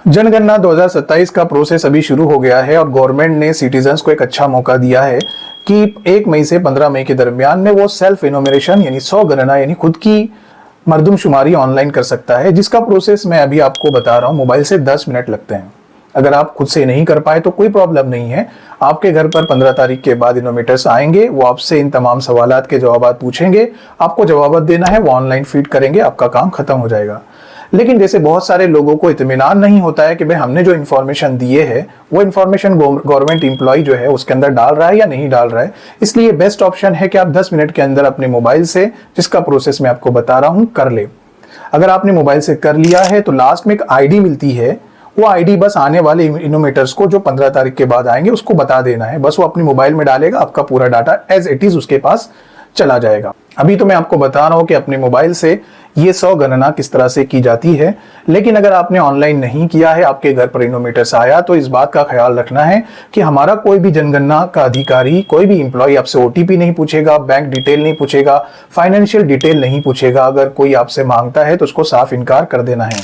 जनगणना 2027 का प्रोसेस अभी शुरू हो गया है और गवर्नमेंट ने सिटीजन्स को एक अच्छा मौका दिया है कि 1 मई से 15 मई के दरमियान में वो सेल्फ इनोमिनेशन यानी स्व गणना यानी खुद की मर्दमशुमारी ऑनलाइन कर सकता है, जिसका प्रोसेस मैं अभी आपको बता रहा हूँ। मोबाइल से 10 मिनट लगते हैं। अगर आप खुद से नहीं कर पाए तो कोई प्रॉब्लम नहीं है। आपके घर पर 15 तारीख के बाद इनोमीटर्स आएंगे, वो आपसे इन तमाम सवालात के जवाब पूछेंगे, आपको जवाब देना है, वो ऑनलाइन फीड करेंगे, आपका काम खत्म हो जाएगा। लेकिन जैसे बहुत सारे लोगों को इत्मीनान नहीं होता है कि भाई हमने जो इन्फॉर्मेशन दिए है वो इन्फॉर्मेशन गवर्नमेंट एम्प्लॉय जो है उसके अंदर डाल रहा है या नहीं डाल रहा है, इसलिए बेस्ट ऑप्शन है कि आप 10 मिनट के अंदर अपने मोबाइल से, जिसका प्रोसेस मैं आपको बता रहा हूं, कर ले। अगर आपने मोबाइल से कर लिया है तो लास्ट में एक आईडी मिलती है, वो आईडी बस आने वाले इनोमीटर्स को जो 15 तारीख के बाद आएंगे उसको बता देना है। बस वो अपने मोबाइल में डालेगा, आपका पूरा डाटा एज इट इज उसके पास चला जाएगा। अभी तो मैं आपको बता रहा हूं कि अपने मोबाइल से ये स्व गणना किस तरह से की जाती है, लेकिन अगर आपने ऑनलाइन नहीं किया है, आपके घर पर इनोमीटर्स आया, तो इस बात का ख्याल रखना है कि हमारा कोई भी जनगणना का अधिकारी, कोई भी इंप्लॉय आपसे ओटीपी नहीं पूछेगा, बैंक डिटेल नहीं पूछेगा, फाइनेंशियल डिटेल नहीं पूछेगा। अगर कोई आपसे मांगता है तो उसको साफ इनकार कर देना है।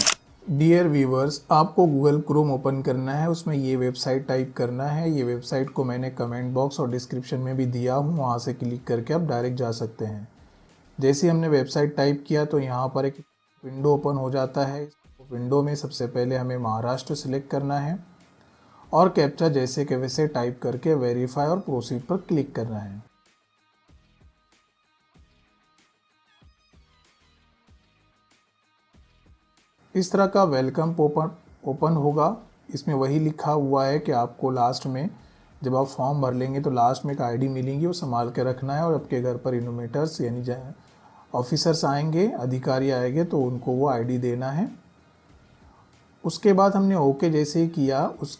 डियर व्यूवर्स, आपको गूगल क्रोम ओपन करना है, उसमें ये वेबसाइट टाइप करना है। ये वेबसाइट को मैंने कमेंट बॉक्स और डिस्क्रिप्शन में भी दिया हूँ, वहाँ से क्लिक करके आप डायरेक्ट जा सकते हैं। जैसे हमने वेबसाइट टाइप किया तो यहाँ पर एक विंडो ओपन हो जाता है। विंडो में सबसे पहले हमें महाराष्ट्र सिलेक्ट करना है और कैप्चा जैसे कि वैसे टाइप करके वेरीफाई और प्रोसीड पर क्लिक करना है। इस तरह का वेलकम ओपन होगा। इसमें वही लिखा हुआ है कि आपको लास्ट में जब आप फॉर्म भर लेंगे तो लास्ट में एक आईडी मिलेंगी, वो संभाल के रखना है। और आपके घर पर इनोमीटर्स यानी ऑफिसर्स आएंगे, अधिकारी आएंगे, तो उनको वो आईडी देना है। उसके बाद हमने ओके जैसे ही किया, उस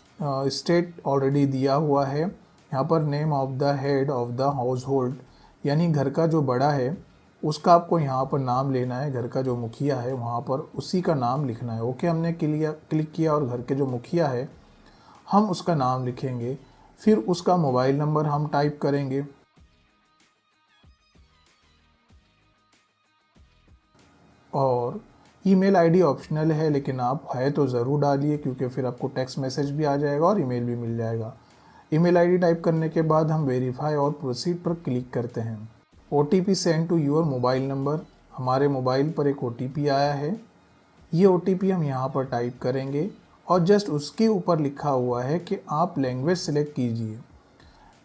स्टेट ऑलरेडी दिया हुआ है। यहाँ पर name of the head of the house hold यानी घर का जो बड़ा है उसका आपको यहाँ पर नाम लेना है। घर का जो मुखिया है वहाँ पर उसी का नाम लिखना है। ओके हमने क्लिक किया और घर के जो मुखिया है हम उसका नाम लिखेंगे। फिर उसका मोबाइल नंबर हम टाइप करेंगे और ईमेल आईडी ऑप्शनल है, लेकिन आप है तो ज़रूर डालिए क्योंकि फिर आपको टेक्स्ट मैसेज भी आ जाएगा और ईमेल भी मिल जाएगा। ईमेल आईडी टाइप करने के बाद हम वेरीफाई और प्रोसीड पर क्लिक करते हैं। OTP send to your mobile number, हमारे मोबाइल पर एक OTP आया है। ये OTP हम यहाँ पर टाइप करेंगे और जस्ट उसके ऊपर लिखा हुआ है कि आप लैंग्वेज सेलेक्ट कीजिए।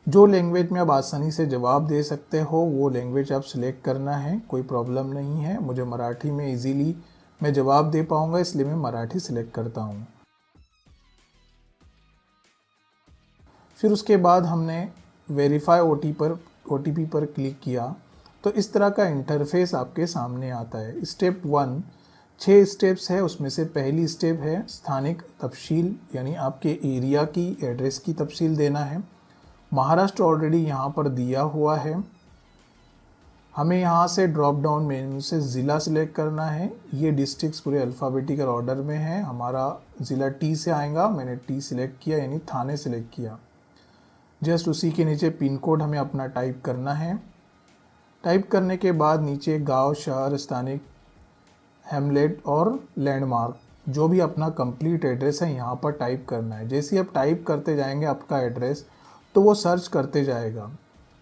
जो लैंग्वेज में आप आसानी से जवाब दे सकते हो वो लैंग्वेज आप सिलेक्ट करना है, कोई प्रॉब्लम नहीं है। मुझे मराठी में इजीली मैं जवाब दे पाऊँगा, इसलिए मैं मराठी सिलेक्ट करता हूँ। फिर उसके बाद हमने वेरीफाई OTP पर क्लिक किया तो इस तरह का इंटरफेस आपके सामने आता है। स्टेप 1 6 स्टेप्स है, उसमें से पहली स्टेप है स्थानिक तफसील यानी आपके एरिया की एड्रेस की तफसील देना है। महाराष्ट्र ऑलरेडी यहाँ पर दिया हुआ है। हमें यहाँ से ड्रॉप डाउन मेन्यू से ज़िला सिलेक्ट करना है। ये डिस्ट्रिक्ट्स पूरे अल्फ़ाबेटिकल ऑर्डर में है। हमारा ज़िला टी से आएगा, मैंने टी सिलेक्ट किया यानी थाने सिलेक्ट किया। जस्ट उसी के नीचे पिन कोड हमें अपना टाइप करना है। टाइप करने के बाद नीचे गांव, शहर, स्थानिक, हैमलेट और लैंडमार्क जो भी अपना कंप्लीट एड्रेस है यहाँ पर टाइप करना है। जैसे ही आप टाइप करते जाएंगे आपका एड्रेस तो वो सर्च करते जाएगा।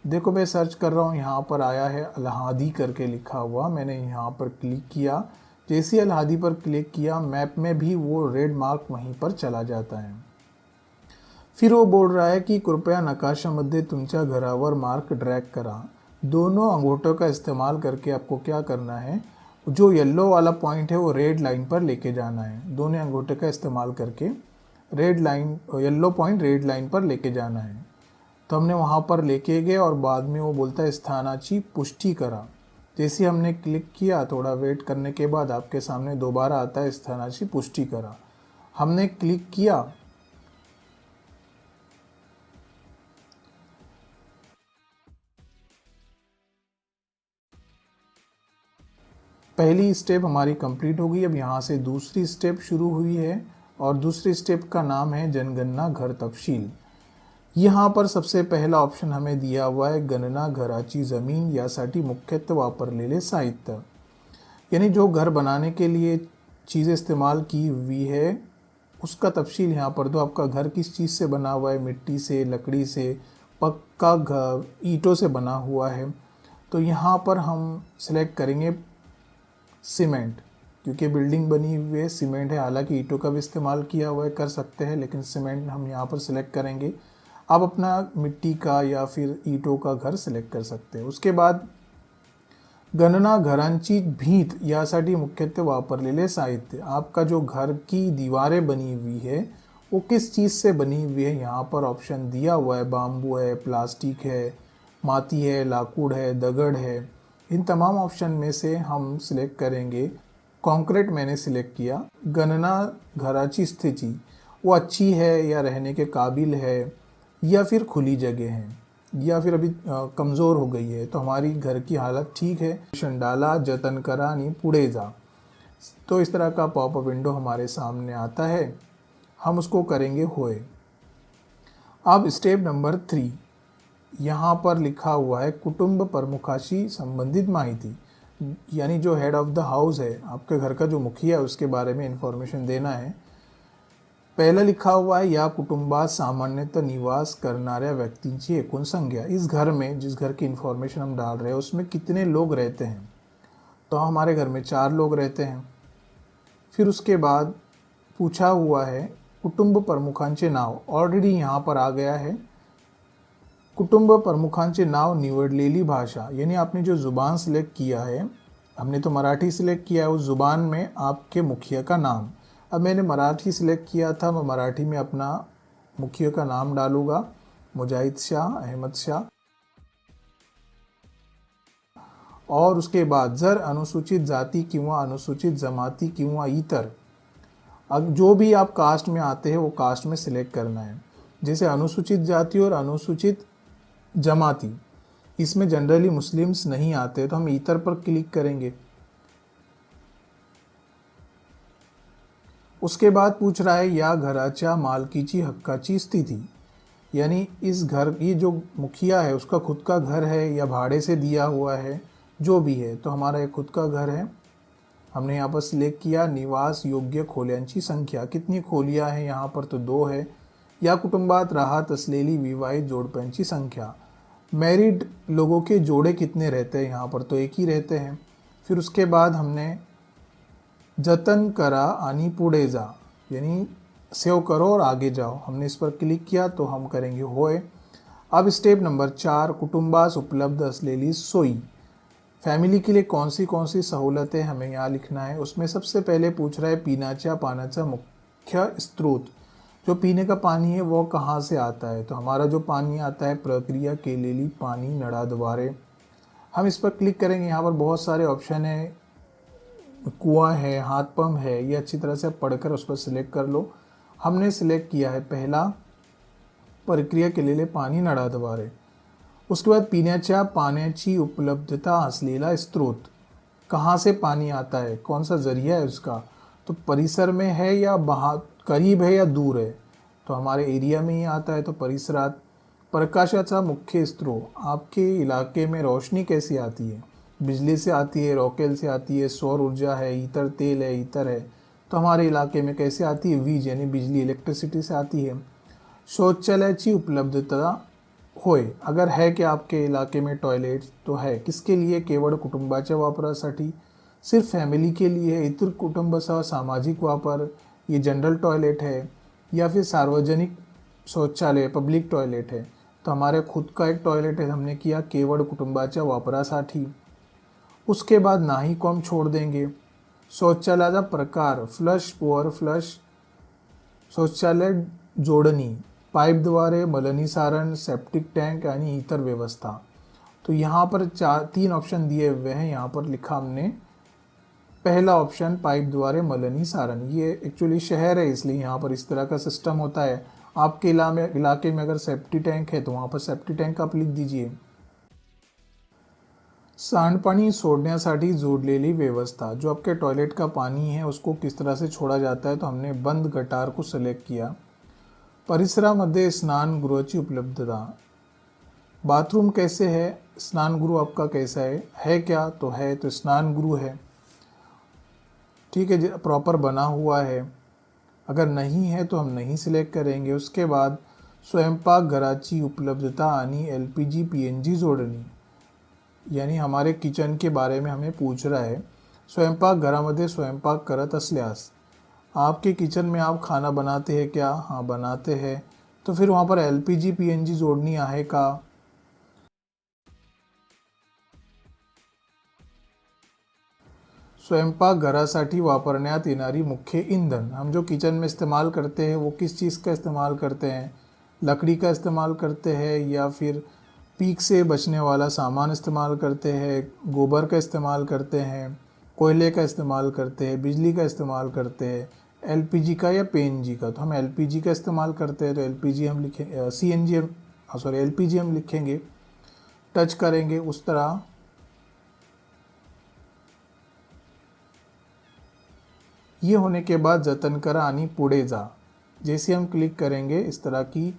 देखो मैं सर्च कर रहा हूँ, यहाँ पर आया है अलहादी करके लिखा हुआ, मैंने यहाँ पर क्लिक किया। जैसे ही अलहादी पर क्लिक किया मैप में भी वो रेड मार्क वहीं पर चला जाता है। फिर वो बोल रहा है कि कृपया नकाशामध्ये तुमच्या घरावर मार्क ड्रैग करा। दोनों अंगूठों का इस्तेमाल करके आपको क्या करना है, जो येलो वाला पॉइंट है वो रेड लाइन पर लेके जाना है। दोनों अंगूठे का इस्तेमाल करके red line, yellow point red line पर लेके जाना है। तो हमने वहाँ पर लेके गए और बाद में वो बोलता है स्थानाची पुष्टि करा। जैसे हमने क्लिक किया, थोड़ा वेट करने के बाद आपके सामने दोबारा आता है स्थानाची पुष्टि करा। हमने क्लिक किया, पहली स्टेप हमारी कंप्लीट हो गई। अब यहाँ से दूसरी स्टेप शुरू हुई है और दूसरी स्टेप का नाम है जनगणना घर तफसील। यहाँ पर सबसे पहला ऑप्शन हमें दिया हुआ है गणना घराची जमीन यासाठी मुख्यत्वे वापरलेले साहित्य, यानी जो घर बनाने के लिए चीज़ें इस्तेमाल की हुई है उसका तफसील यहाँ पर दो। आपका घर किस चीज़ से बना हुआ है, मिट्टी से, लकड़ी से, पक्का घर, ईंटों से बना हुआ है। तो यहाँ पर हम सिलेक्ट करेंगे सीमेंट, क्योंकि बिल्डिंग बनी हुई है, सीमेंट है। हालांकि ईंटों का भी इस्तेमाल किया हुआ है, कर सकते हैं, लेकिन सीमेंट हम यहाँ पर सिलेक्ट करेंगे। आप अपना मिट्टी का या फिर ईंटों का घर सिलेक्ट कर सकते हैं। उसके बाद गणना घरांची भीत यासाठी मुख्यत्वे वापरलेले साहित्य। आपका जो घर की दीवारें बनी हुई है वो किस चीज़ से बनी हुई है, यहाँ पर ऑप्शन दिया हुआ है। बाम्बू है, प्लास्टिक है, माटी है, लाकूड है, दगड़ है। इन तमाम ऑप्शन में से हम सिलेक्ट करेंगे कंक्रीट। मैंने सिलेक्ट किया। गणना घराची स्थिति, वो अच्छी है या रहने के काबिल है, या फिर खुली जगह है, या फिर अभी कमज़ोर हो गई है। तो हमारी घर की हालत ठीक है। डाला, जतन करा आणि पुढे जा। तो इस तरह का पॉपअप विंडो हमारे सामने आता है, हम उसको करेंगे होए। अब स्टेप नंबर 3, यहाँ पर लिखा हुआ है कुटुंब प्रमुखाशी संबंधित माहिती, यानी जो हेड ऑफ द हाउस है, आपके घर का जो मुखिया है, उसके बारे में इंफॉर्मेशन देना है। पहला लिखा हुआ है या कुटुंबात सामान्यतः निवास करणाऱ्या व्यक्तींची एकूण संख्या। इस घर में, जिस घर की इंफॉर्मेशन हम डाल रहे हैं, उसमें कितने लोग रहते हैं। तो हमारे घर में 4 लोग रहते हैं। फिर उसके बाद पूछा हुआ है कुटुंब प्रमुखांचे नाव। ऑलरेडी यहाँ पर आ गया है कुटुंब प्रमुखांचे नाव निवडलेली भाषा, यानी आपने जो ज़ुबान सिलेक्ट किया है, हमने तो मराठी सिलेक्ट किया है, उस ज़ुबान में आपके मुखिया का नाम। अब मैंने मराठी सिलेक्ट किया था, मैं मराठी में अपना मुखिया का नाम डालूँगा, मुजाहिद शाह, अहमद शाह। और उसके बाद जर अनुसूचित जाति किंवा अनुसूचित जमाती किंवा इतर, अब जो भी आप कास्ट में आते हैं वो कास्ट में सिलेक्ट करना है। जैसे अनुसूचित जाति और अनुसूचित जमाती, इसमें जनरली मुस्लिम्स नहीं आते, तो हम इतर पर क्लिक करेंगे। उसके बाद पूछ रहा है या घराच्या मालकीची हक्काची स्थिति, यानी इस घर की जो मुखिया है उसका खुद का घर है या भाड़े से दिया हुआ है, जो भी है। तो हमारा एक खुद का घर है, हमने यहाँ पर सिलेक्ट किया। निवास योग्य खोल्यांची संख्या, कितनी खोलियाँ हैं यहाँ पर, तो 2 है। या कुटुंबात राहत असलेली विवाहित जोडप्यांची संख्या, मैरिड लोगों के जोड़े कितने रहते हैं यहाँ पर, तो 1 ही रहते हैं। फिर उसके बाद हमने जतन करा आणि पुढे जा, यानी सेव करो और आगे जाओ, हमने इस पर क्लिक किया, तो हम करेंगे होय। अब स्टेप नंबर 4, कुटुंबास उपलब्ध असलेली सोई। फैमिली के लिए कौन सी सहूलतें हमें यहाँ लिखना है। उसमें सबसे पहले पूछ रहा है पिण्याच्या पाण्याचा मुख्य स्रोत, जो पीने का पानी है वो कहाँ से आता है। तो हमारा जो पानी आता है प्रक्रिया केलेली पाणी नळाद्वारे। हम इस पर क्लिक करेंगे। यहाँ पर बहुत सारे ऑप्शन है, कुआं है, हाथ पंप है, ये अच्छी तरह से पढ़कर उस पर सिलेक्ट कर लो। हमने सिलेक्ट किया है पहला, प्रक्रिया केलेले पाणी नळाद्वारे। उसके बाद पिण्याच्या पाण्याची उपलब्धता असलेला स्रोत, कहाँ से पानी आता है, कौन सा जरिया है उसका, तो परिसर में है या बाहर करीब है या दूर है, तो हमारे एरिया में ही आता है, तो परिसरात। प्रकाशाचा मुख्य स्रोत, आपके इलाके में रोशनी कैसी आती है, बिजली से आती है, रॉकेल से आती है, सौर ऊर्जा है, ईतर तेल है, ईतर है। तो हमारे इलाके में कैसे आती है, वीज यानी बिजली, इलेक्ट्रिसिटी से आती है। शौचालयाची उपलब्धता होय, अगर है कि आपके इलाके में टॉयलेट, तो है। किसके लिए, केवळ कुटुंबाच्या वापरासाठी, सिर्फ फैमिली के लिए, इतर कुटुंबासह सामाजिक वापर, ये जनरल टॉयलेट है, या फिर सार्वजनिक शौचालय, पब्लिक टॉयलेट है। तो हमारे खुद का एक टॉयलेट है, हमने किया केवळ कुटुंबाच्या वापरासाठी। उसके बाद नाही को हम छोड़ देंगे। शौचालयाचा प्रकार, फ्लश, पुअर फ्लश, शौचालय जोडणी, पाईपद्वारे मलनिसारण, सेप्टिक टैंक यानी इतर व्यवस्था। तो यहाँ पर 3 ऑप्शन दिए हुए हैं। यहाँ पर लिखा हमने पहला ऑप्शन पाइप द्वारे मलनिसारण, ये एक्चुअली शहर है इसलिए यहाँ पर इस तरह का सिस्टम होता है। आपके इलाके में अगर सेप्टी टैंक है तो वहाँ पर सेप्टी टैंक आप लिख दीजिए। सांडपाणी सोडण्यासाठी जोडलेली व्यवस्था, जो आपके टॉयलेट का पानी है उसको किस तरह से छोड़ा जाता है, तो हमने बंद गटार को सेलेक्ट किया। परिसरामध्ये स्नानगृहाची उपलब्धता, बाथरूम कैसे है, स्नानगृह आपका कैसा है क्या, तो है, तो स्नानगृह है, ठीक है, प्रॉपर बना हुआ है। अगर नहीं है तो हम नहीं सिलेक्ट करेंगे। उसके बाद स्वयंपाकघराची उपलब्धता आणि LPG PNG जोडणी, यानी हमारे किचन के बारे में हमें पूछ रहा है। स्वयंपाकघरामध्ये स्वयंपाक करत असल्यास आपके किचन में आप खाना बनाते हैं क्या? हाँ बनाते हैं। तो फिर वहाँ पर LPG PNG जोडणी आहे का? स्वयंपाकघरासाठी वापरण्यात येणारी मुख्य ईंधन, हम जो किचन में इस्तेमाल करते हैं वो किस चीज़ का इस्तेमाल करते हैं? लकड़ी का इस्तेमाल करते हैं या फिर पीक से बचने वाला सामान इस्तेमाल करते हैं, गोबर का इस्तेमाल करते हैं, कोयले का इस्तेमाल करते हैं, बिजली का इस्तेमाल करते हैं, LPG का या PNG का? तो हम LPG का इस्तेमाल करते हैं, तो LPG हम लिखें, CNG सॉरी LPG हम लिखेंगे, टच करेंगे उस तरह। ये होने के बाद जतन करा आणि पुढे जा, जैसे हम क्लिक करेंगे इस तरह की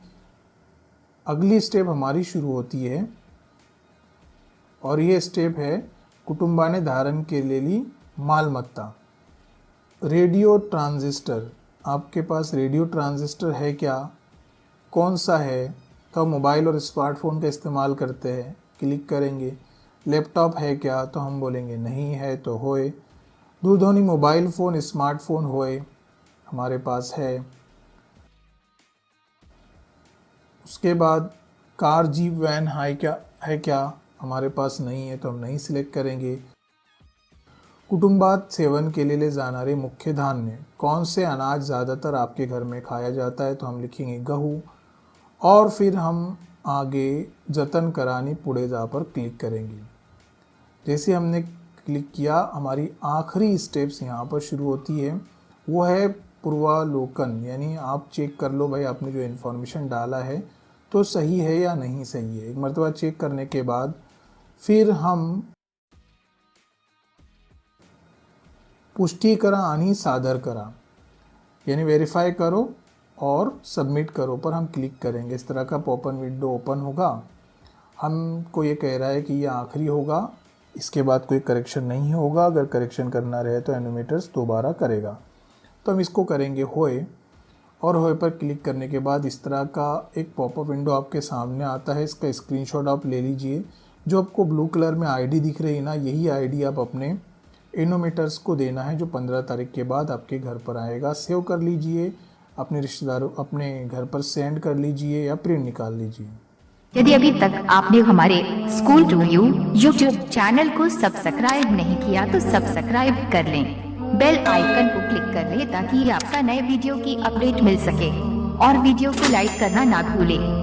अगली स्टेप हमारी शुरू होती है। और ये स्टेप है कुटुंबाने धारण केलेली मालमत्ता। रेडियो ट्रांजिस्टर, आपके पास रेडियो ट्रांजिस्टर है क्या? कौन सा है? तो हम मोबाइल और स्मार्टफोन का इस्तेमाल करते हैं, क्लिक करेंगे। लैपटॉप है क्या? तो हम बोलेंगे नहीं है, तो होए। दूरध्वनि मोबाइल फ़ोन स्मार्टफोन होए, हमारे पास है। उसके बाद कार जीप वैन है क्या? हमारे पास नहीं है, तो हम नहीं सिलेक्ट करेंगे। कुटुंबात सेवन केलेले जाणारे मुख्य धान्य, कौन से अनाज ज़्यादातर आपके घर में खाया जाता है? तो हम लिखेंगे गहू। और फिर हम आगे जतन करानी पुढे जा पर क्लिक करेंगे। जैसे हमने क्लिक किया, हमारी आखिरी स्टेप्स यहाँ पर शुरू होती है, वो है पूर्वालोकन, यानी आप चेक कर लो भाई आपने जो इन्फॉर्मेशन डाला है तो सही है या नहीं सही है। एक मरतबा चेक करने के बाद फिर हम पुष्टि करा आणि सादर करा, यानी वेरीफाई करो और सबमिट करो पर हम क्लिक करेंगे। इस तरह का पॉपअप विंडो ओपन होगा। हमको ये कह रहा है कि ये आखिरी होगा, इसके बाद कोई करेक्शन नहीं होगा। अगर करेक्शन करना रहे तो एनिमेटर्स दोबारा करेगा। तो हम इसको करेंगे होए, और होए पर क्लिक करने के बाद इस तरह का एक पॉपअप विंडो आपके सामने आता है। इसका स्क्रीनशॉट आप ले लीजिए। जो आपको ब्लू कलर में ID दिख रही है ना, यही ID आप अपने इनोमीटर्स को देना है, जो 15 तारीख के बाद आपके घर पर आएगा। सेव कर लीजिए, अपने रिश्तेदारों अपने घर पर सेंड कर लीजिए या प्रिंट निकाल लीजिए। यदि अभी तक आपने हमारे school to you YouTube channel को सब्सक्राइब नहीं किया तो सब्सक्राइब कर लें, बेल आइकन को क्लिक कर लें ताकि आपका नए वीडियो की अपडेट मिल सके और वीडियो को लाइक करना ना भूलें।